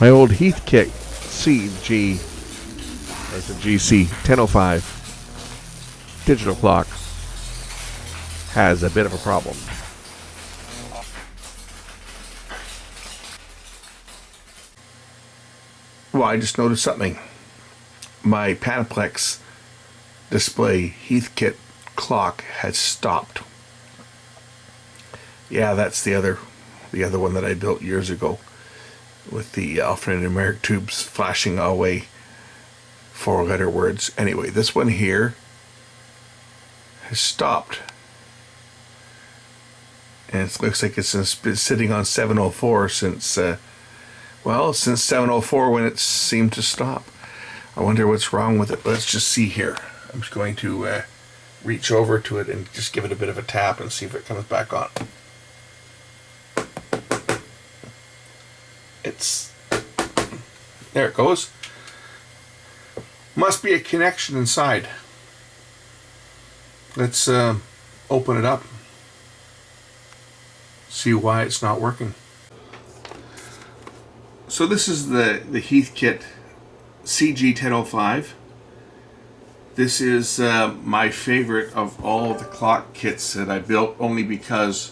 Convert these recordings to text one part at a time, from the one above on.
My old Heathkit GC1005 digital clock has a bit of a problem. Well, I just noticed something. My Panoplex display Heathkit clock has stopped. Yeah, that's the other one that I built years ago, with the alphanumeric tubes flashing away 4-letter words. Anyway, this one here has stopped, and it looks like it's been sitting on 704 since 704, when it seemed to stop. I wonder what's wrong with it. Let's just see here. I'm just going to reach over to it and just give it a bit of a tap and see if it comes back on. There it goes. Must be a connection inside. Let's open it up. See why it's not working. So this is the Heathkit CG1005. This is my favorite of all the clock kits that I built, only because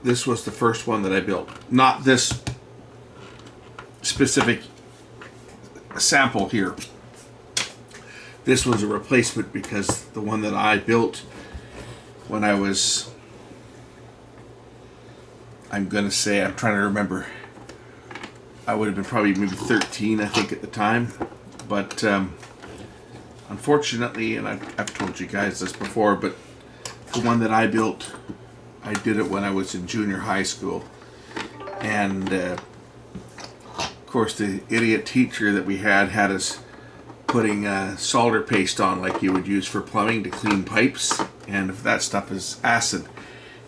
this was the first one that I built. Not this specific sample here. This was a replacement, because the one that I built when I was, I'm trying to remember, I would have been probably maybe 13, I think, at the time. But unfortunately, and I've told you guys this before, but the one that I built, I did it when I was in junior high school. And of course, the idiot teacher that we had us putting solder paste on, like you would use for plumbing to clean pipes. And if that stuff is acid,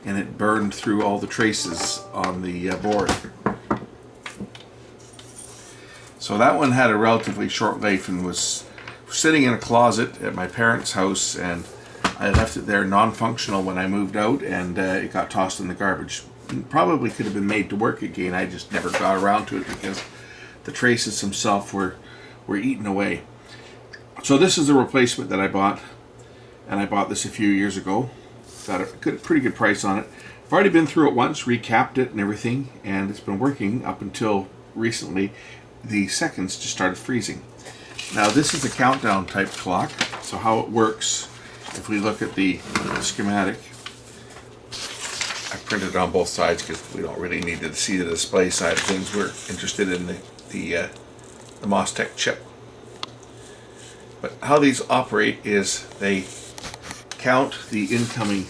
and it burned through all the traces on the board. So that one had a relatively short life and was sitting in a closet at my parents' house, and I left it there non-functional when I moved out, and it got tossed in the garbage. It probably could have been made to work again. I just never got around to it because the traces themselves were eaten away. So this is a replacement that I bought, and I bought this a few years ago. Got a pretty good price on it. I've already been through it once, recapped it and everything, and it's been working up until recently. The seconds just started freezing. Now this is a countdown type clock. So how it works, if we look at the schematic, I printed it on both sides because we don't really need to see the display side of things. We're interested in the MOSTEC chip. But how these operate is they count the incoming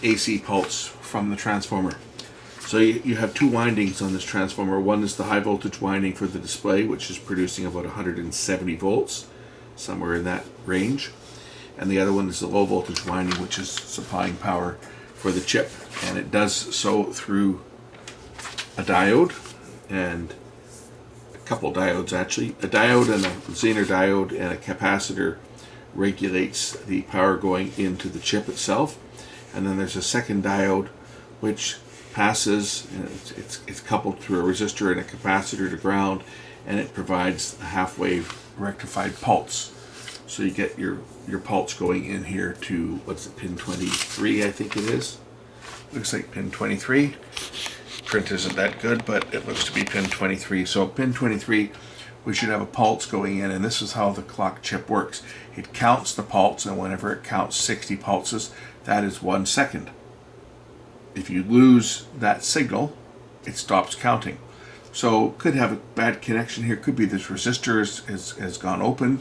AC pulse from the transformer. So you have two windings on this transformer. One is the high voltage winding for the display, which is producing about 170 volts, somewhere in that range. And the other one is the low voltage winding, which is supplying power for the chip. And it does so through a diode, and a couple diodes actually. A diode and a Zener diode and a capacitor regulates the power going into the chip itself. And then there's a second diode which passes, it's coupled through a resistor and a capacitor to ground, and it provides a half-wave rectified pulse. So you get your pulse going in here to, what's it, pin 23, I think it is. Looks like pin 23. Print isn't that good, but it looks to be pin 23. So pin 23, we should have a pulse going in, and this is how the clock chip works. It counts the pulse, and whenever it counts 60 pulses, that is 1 second. If you lose that signal, it stops counting. So could have a bad connection here. Could be this resistor has gone open.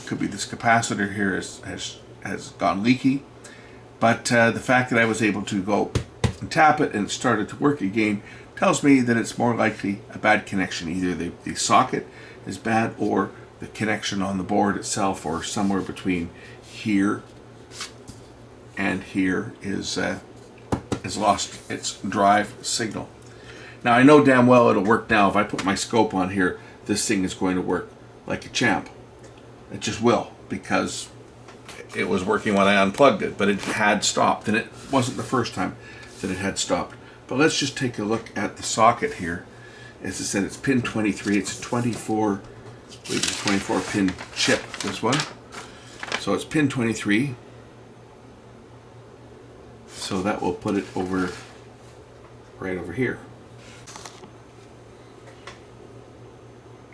Could be this capacitor here has gone leaky. But the fact that I was able to go and tap it and it started to work again tells me that it's more likely a bad connection. Either the socket is bad, or the connection on the board itself, or somewhere between here and here has lost its drive signal. Now I know damn well it'll work now. If I put my scope on here, this thing is going to work like a champ. It just will, because it was working when I unplugged it, but it had stopped, and it wasn't the first time that it had stopped. But let's just take a look at the socket here As I said, it's pin 23. It's a 24, I believe it's a 24 pin chip, this one. So it's pin 23. So that will put it over, right over here.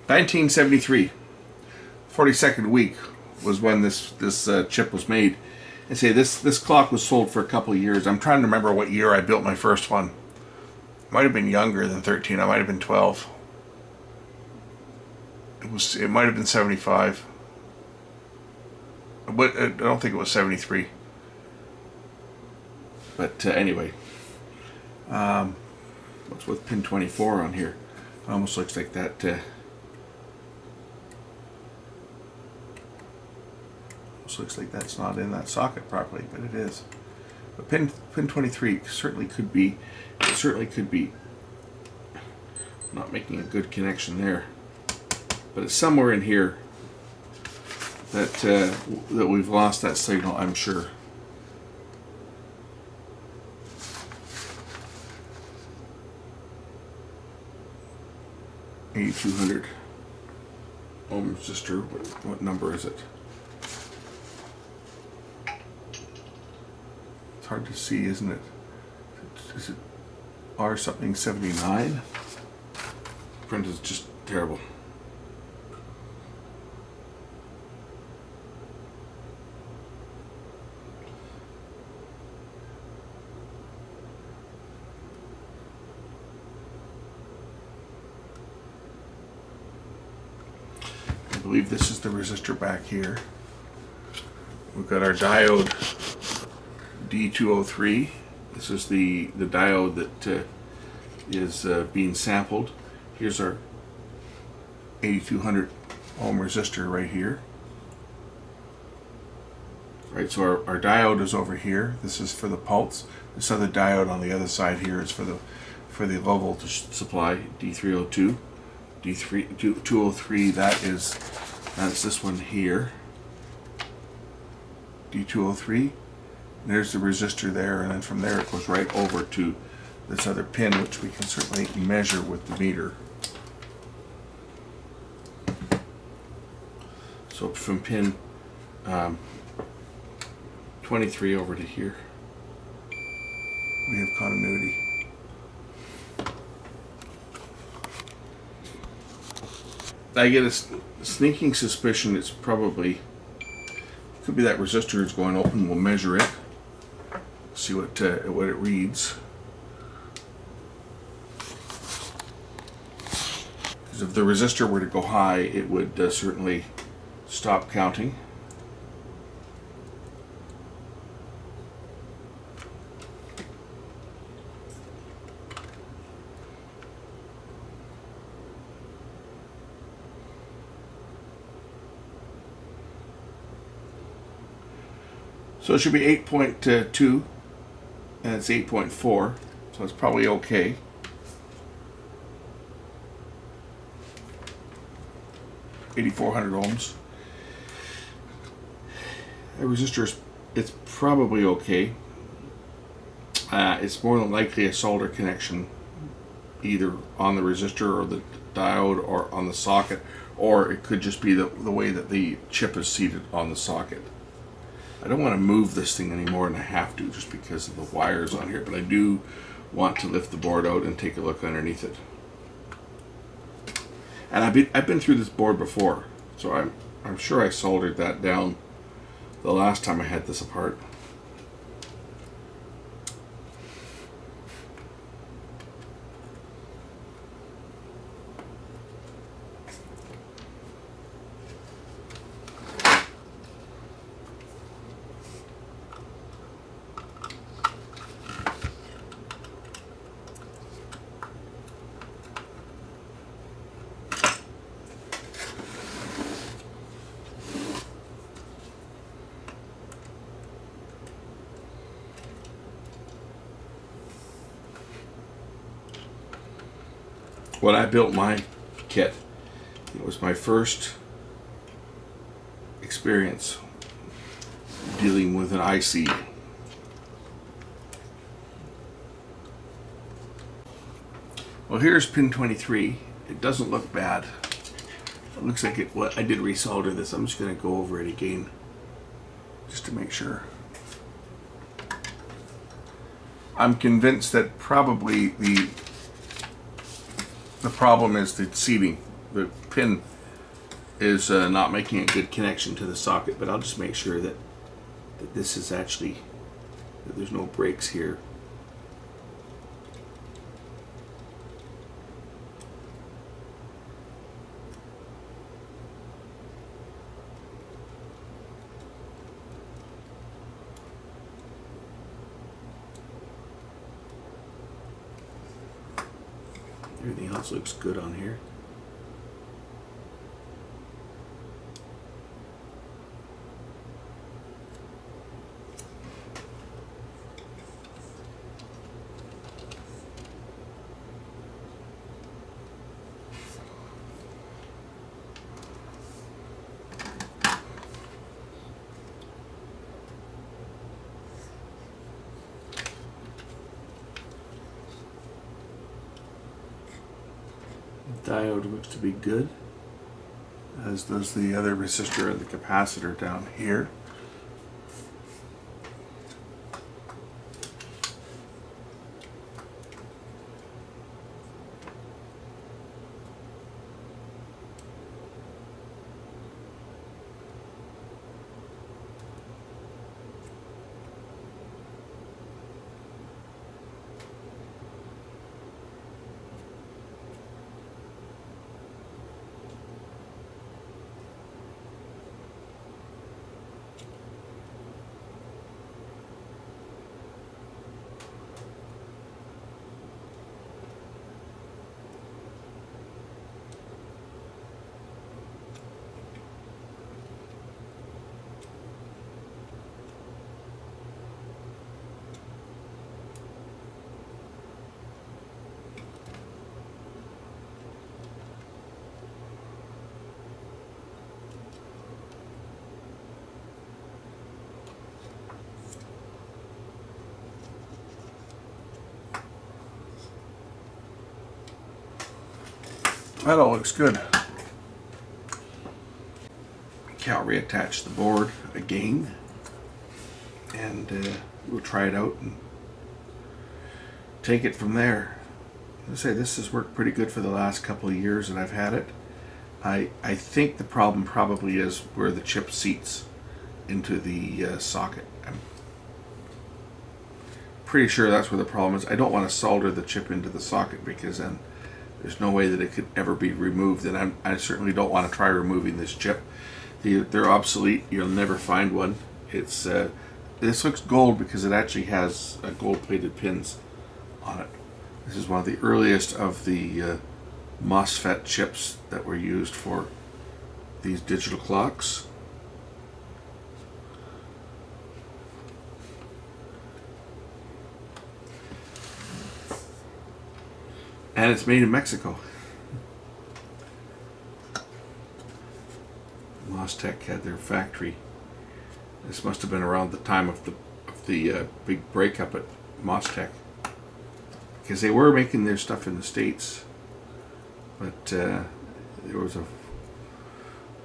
1973, 42nd week was when this chip was made. And say this clock was sold for a couple of years. I'm trying to remember what year I built my first one. Might have been younger than 13. I might have been 12. It might have been 75. But I don't think it was 73. But anyway, what's with pin 24 on here? It almost looks like that. Looks like that's not in that socket properly, but it is. But pin 23 certainly could be. It certainly could be not making a good connection there, but it's somewhere in here that that we've lost that signal, I'm sure. $8,200 ohm resistor. What number is it? It's hard to see, isn't it? Is it R something 79? Print is just terrible. I believe this is the resistor back here. We've got our diode D203. This is the diode that is being sampled. Here's our 8200 ohm resistor right here. Right, so our diode is over here. This is for the pulse. This other diode on the other side here is for the low voltage supply, D302. D203, that's this one here. D203. There's the resistor there, and then from there it goes right over to this other pin, which we can certainly measure with the meter. So from pin 23 over to here, we have continuity. I get a sneaking suspicion it's probably, could be that resistor is going open. We'll measure it, see what it reads. Because if the resistor were to go high, it would certainly stop counting. So it should be 8.2 and it's 8.4, so it's probably okay. $8,400 ohms. The resistor, it's probably okay. It's more than likely a solder connection, either on the resistor or the diode or on the socket, or it could just be the way that the chip is seated on the socket. I don't want to move this thing any more than I have to, just because of the wires on here, but I do want to lift the board out and take a look underneath it. And I've been through this board before, so I'm sure I soldered that down the last time I had this apart. When I built my kit, it was my first experience dealing with an IC. Well, here's pin 23. It doesn't look bad. It looks like it. What I did resolder this. I'm just going to go over it again, just to make sure. I'm convinced that probably the problem is the seating. The pin is not making a good connection to the socket, but I'll just make sure that this is actually, that there's no breaks here. Everything else looks good on here. Diode looks to be good, as does the other resistor and the capacitor down here. That all looks good. Okay, I'll reattach the board again, and we'll try it out and take it from there. As I say, this has worked pretty good for the last couple of years that I've had it. I think the problem probably is where the chip seats into the socket. I'm pretty sure that's where the problem is. I don't want to solder the chip into the socket, because then there's no way that it could ever be removed, and I certainly don't want to try removing this chip. They're obsolete. You'll never find one. It's this looks gold because it actually has gold-plated pins on it. This is one of the earliest of the MOSFET chips that were used for these digital clocks. And it's made in Mexico. MOSTEC had their factory. This must have been around the time of the big breakup at MOSTEC, because they were making their stuff in the States, but there was a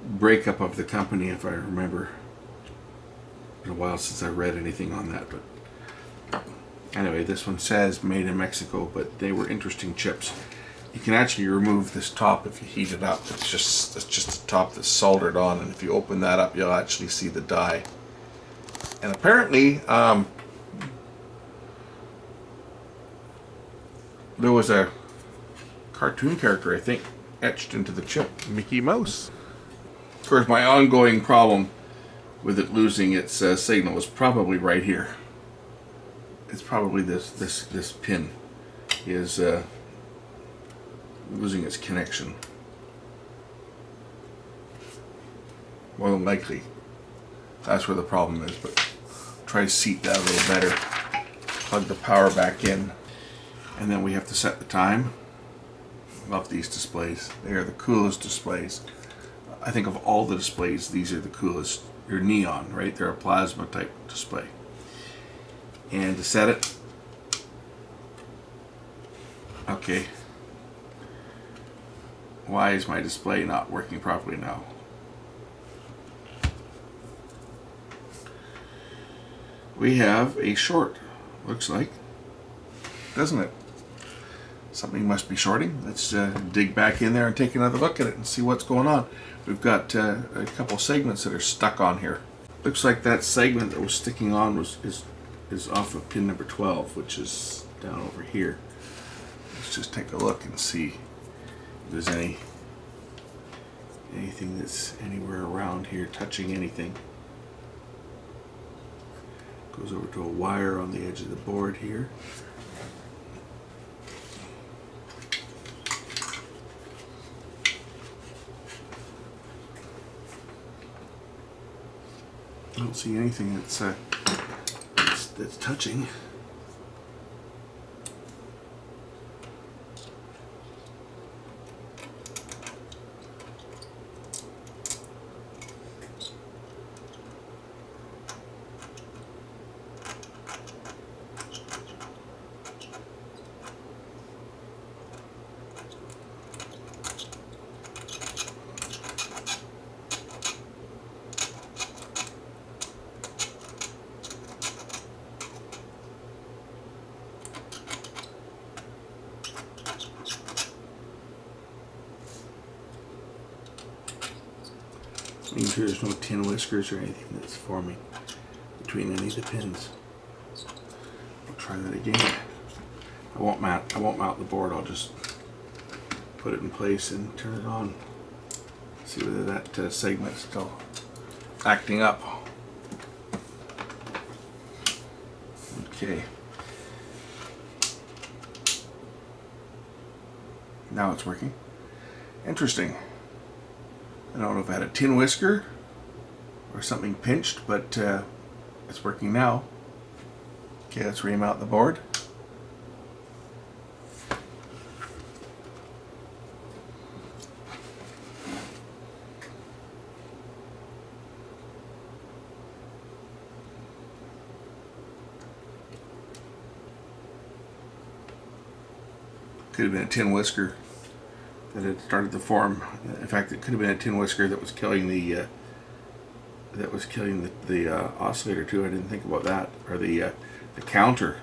breakup of the company, if I remember. It's been a while since I read anything on that, but anyway, this one says made in Mexico, but they were interesting chips. You can actually remove this top if you heat it up. It's just the top that's soldered on, and if you open that up, you'll actually see the die. And apparently, there was a cartoon character, I think, etched into the chip, Mickey Mouse. Of course, my ongoing problem with it losing its signal is probably right here. It's probably this pin is losing its connection. More than likely, that's where the problem is. But try to seat that a little better. Plug the power back in, and then we have to set the time. Love these displays. They are the coolest displays. I think of all the displays, these are the coolest. They're neon, right? They're a plasma type display. And to set it, okay, Why is my display not working properly now? We have a short, looks like, doesn't it? Something must be shorting. Let's dig back in there and take another look at it and see what's going on. We've got a couple segments that are stuck on here. Looks like that segment that was sticking on is off of pin number 12, which is down over here. Let's just take a look and see if there's anything that's anywhere around here touching anything. Goes over to a wire on the edge of the board here. I don't see anything that's touching. Making sure there's no tin whiskers or anything that's forming between any of the pins. I'll try that again. I won't mount the board. I'll just put it in place and turn it on. See whether that segment's still acting up. Okay. Now it's working. Interesting. I don't know if I had a tin whisker or something pinched, but it's working now. Okay, let's remount the board. Could have been a tin whisker that had started to form. In fact, it could have been a tin whisker that was killing the oscillator too. I didn't think about that, or the counter.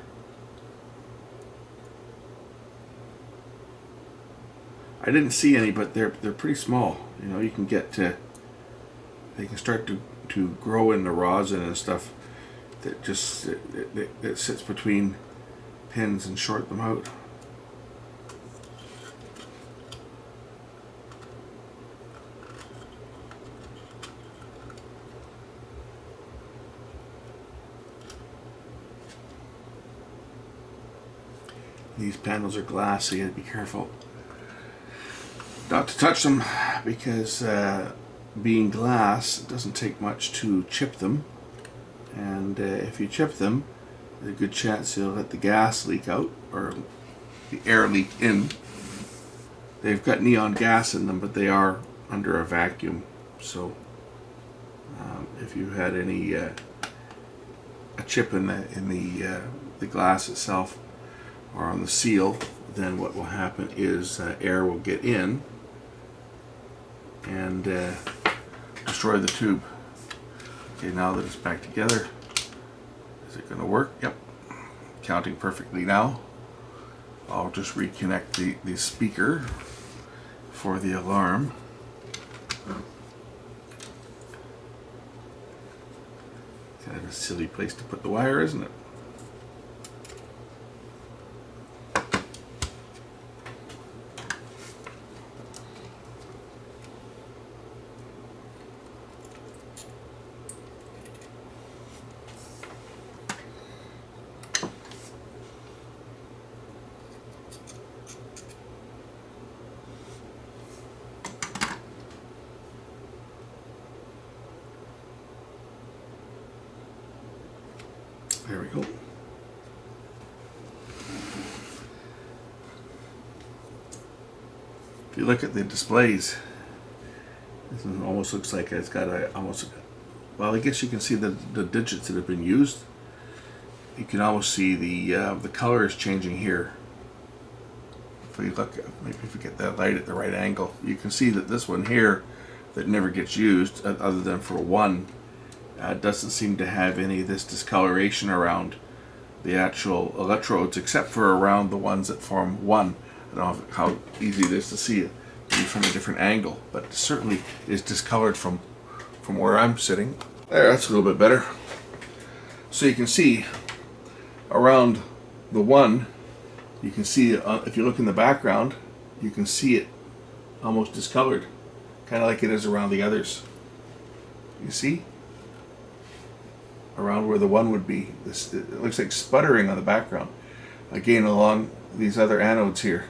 I didn't see any, but they're pretty small. You know, you can get they can start to grow in the rosin and stuff that just that sits between pins and short them out. These panels are glass, so you gotta be careful not to touch them, because being glass, it doesn't take much to chip them, and if you chip them, there's a good chance you'll let the gas leak out or the air leak in. They've got neon gas in them, but they are under a vacuum, so if you had any a chip in the glass itself or on the seal, then what will happen is air will get in and destroy the tube. Okay, now that it's back together, is it going to work? Yep, counting perfectly now. I'll just reconnect the speaker for the alarm. Kind of a silly place to put the wire, isn't it? There we go. If you look at the displays, this one almost looks like it's got well, I guess you can see the digits that have been used. You can almost see the color is changing here. if we look, maybe if we get that light at the right angle, you can see that this one here that never gets used other than for one doesn't seem to have any of this discoloration around the actual electrodes, except for around the ones that form one. I don't know how easy it is to see it maybe from a different angle, but it certainly is discolored from where I'm sitting. There, that's a little bit better. So you can see around the one, you can see if you look in the background, you can see it almost discolored, kind of like it is around the others. You see? Around where the one would be. This, it looks like sputtering on the background. Again, along these other anodes here.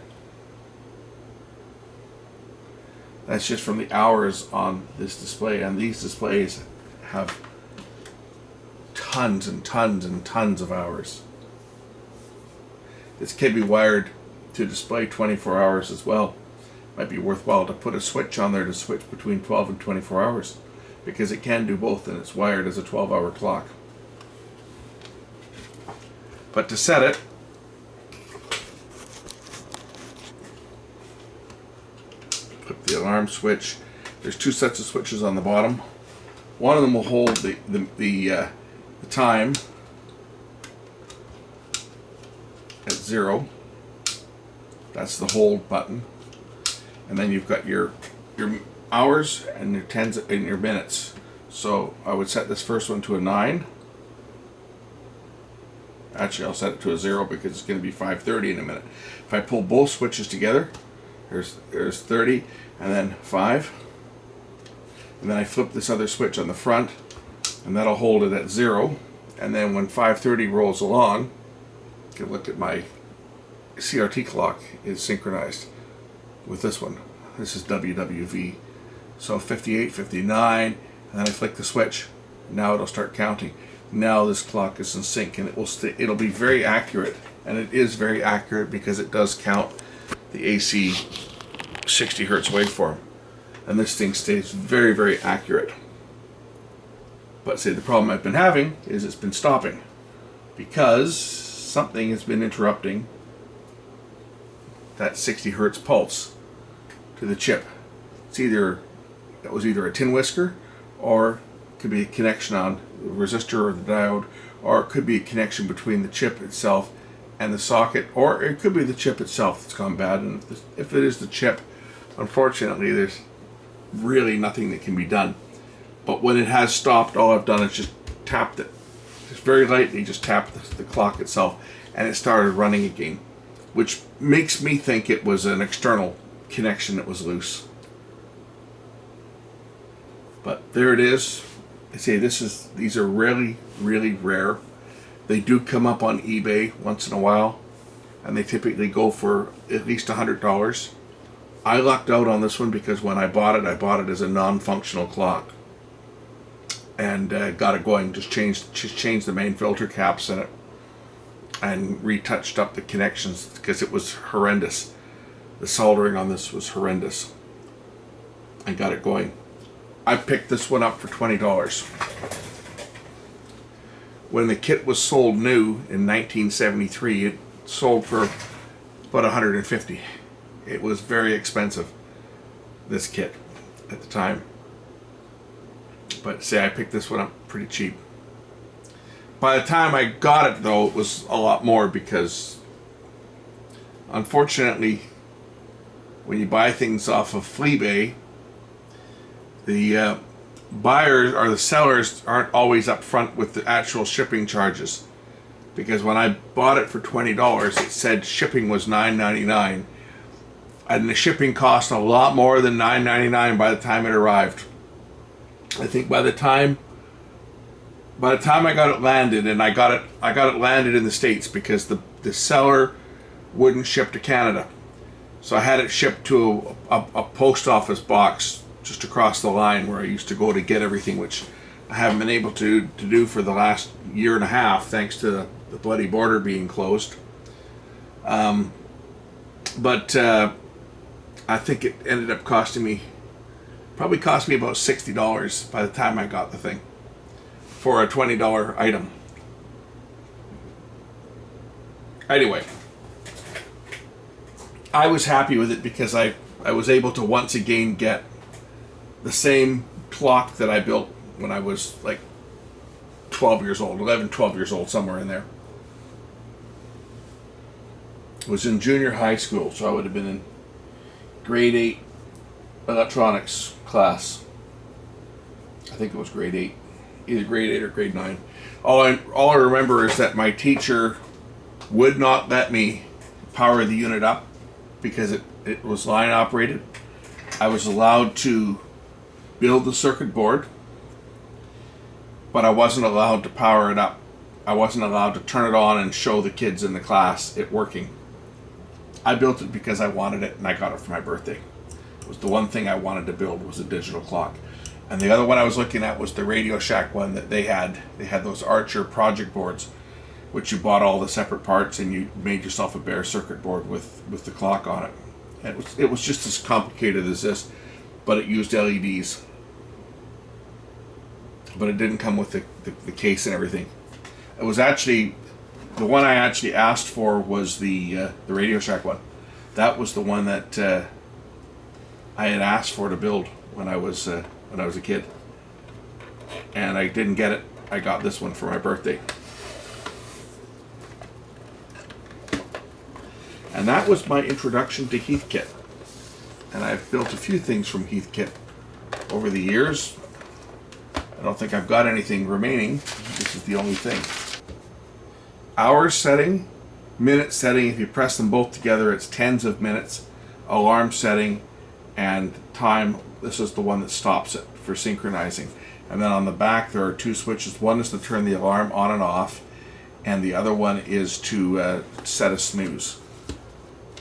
That's just from the hours on this display, and these displays have tons and tons and tons of hours. This can be wired to display 24 hours as well. Might be worthwhile to put a switch on there to switch between 12 and 24 hours, because it can do both, and it's wired as a 12-hour clock. But to set it, put the alarm switch. There's two sets of switches on the bottom. One of them will hold the time at 0. That's the hold button. And then you've got your hours and your tens and your minutes. So I would set this first one to a 9. Actually, I'll set it to a 0 because it's going to be 5:30 in a minute. If I pull both switches together, there's 30 and then 5. And then I flip this other switch on the front, and that'll hold it at 0. And then when 5:30 rolls along, you can look at my CRT clock is synchronized with this one. This is WWV. So 58, 59, and then I flick the switch. Now it'll start counting. Now this clock is in sync, and it'll be very accurate, and it is very accurate because it does count the AC 60 Hertz waveform, and this thing stays very, very accurate. But say the problem I've been having is it's been stopping because something has been interrupting that 60 Hertz pulse to the chip. It was either a tin whisker, or it could be a connection on the resistor or the diode, or it could be a connection between the chip itself and the socket, or it could be the chip itself that's gone bad. And if it is the chip, unfortunately there's really nothing that can be done. But when it has stopped, all I've done is just tapped it, just very lightly, just tapped the clock itself, and it started running again, which makes me think it was an external connection that was loose. But there it is. I say these are really, really rare. They do come up on eBay once in a while, and they typically go for at least $100. I lucked out on this one because when I bought it as a non-functional clock, and got it going. Just changed the main filter caps in it, and retouched up the connections because it was horrendous. The soldering on this was horrendous. I got it going. I picked this one up for $20. When the kit was sold new in 1973, it sold for about $150. It was very expensive, this kit, at the time. But say I picked this one up pretty cheap. By the time I got it, though, it was a lot more because, unfortunately, when you buy things off of Fleabay, the buyers or the sellers aren't always up front with the actual shipping charges. Because when I bought it for $20, it said shipping was $9.99, and the shipping cost a lot more than $9.99 by the time it arrived. I think by the time I got it landed, and I got it landed in the States because the seller wouldn't ship to Canada, so I had it shipped to a post office box just across the line where I used to go to get everything, which I haven't been able to do for the last year and a half thanks to the bloody border being closed. But I think it ended up probably cost me about $60 by the time I got the thing for a $20 item. Anyway, I was happy with it because I was able to once again get the same clock that I built when I was like 12 years old, 11, 12 years old, somewhere in there. It was in junior high school, so I would have been in grade 8 electronics class. I think it was grade 8, either grade 8 or grade 9. All I remember is that my teacher would not let me power the unit up because it was line operated. I was allowed to build the circuit board, but I wasn't allowed to power it up. I wasn't allowed to turn it on and show the kids in the class it working. I built it because I wanted it, and I got it for my birthday. It was the one thing I wanted to build, was a digital clock. And the other one I was looking at was the Radio Shack one that they had. They had those Archer project boards, which you bought all the separate parts and you made yourself a bare circuit board with the clock on it. And it was just as complicated as this, but it used LEDs. But it didn't come with the case and everything. It was actually, the one I actually asked for was the Radio Shack one. That was the one that I had asked for to build when I was a kid, and I didn't get it. I got this one for my birthday, and that was my introduction to Heathkit. And I've built a few things from Heathkit over the years. I don't think I've got anything remaining. This is the only thing. Hours setting, minute setting. If you press them both together, it's tens of minutes. Alarm setting and time. This is the one that stops it for synchronizing. And then on the back there are two switches. One is to turn the alarm on and off, and the other one is to set a snooze.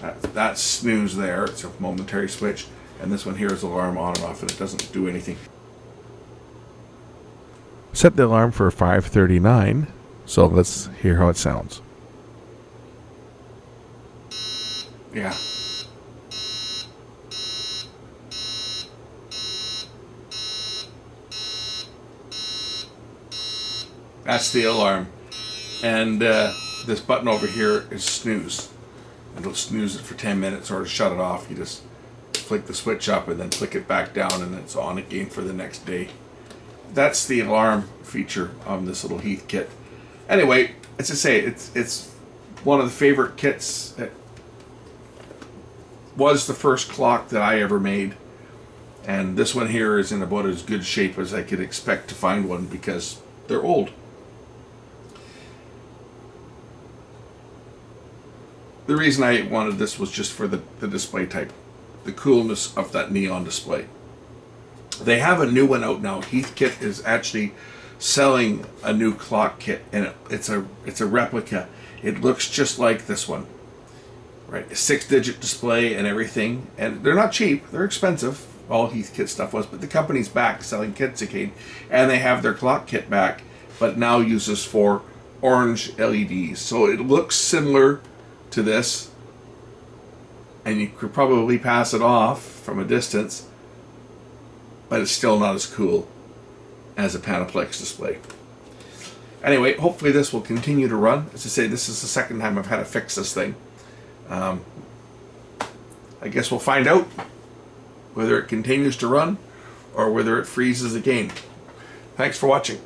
That snooze there, it's a momentary switch, and this one here is alarm on and off, and it doesn't do anything. Set the alarm for 5:39, so let's hear how it sounds. Yeah. That's the alarm. And this button over here is snooze. It'll snooze it for 10 minutes, or to shut it off, you just flick the switch up and then flick it back down, and it's on again for the next day. That's the alarm feature on this little Heathkit. Anyway, as I say, it's one of the favorite kits. It was the first clock that I ever made, and this one here is in about as good shape as I could expect to find one because they're old. The reason I wanted this was just for the display type, the coolness of that neon display. They have a new one out now. Heathkit is actually selling a new clock kit, and it's a replica. It looks just like this one, right? A 6-digit display and everything, and they're not cheap. They're expensive. All Heathkit stuff was, but the company's back selling kits again, and they have their clock kit back, but now uses for orange LEDs. So it looks similar to this, and you could probably pass it off from a distance, but it's still not as cool as a Panoplex display. Anyway, hopefully this will continue to run. As I say, this is the second time I've had to fix this thing. I guess we'll find out whether it continues to run or whether it freezes again. Thanks for watching.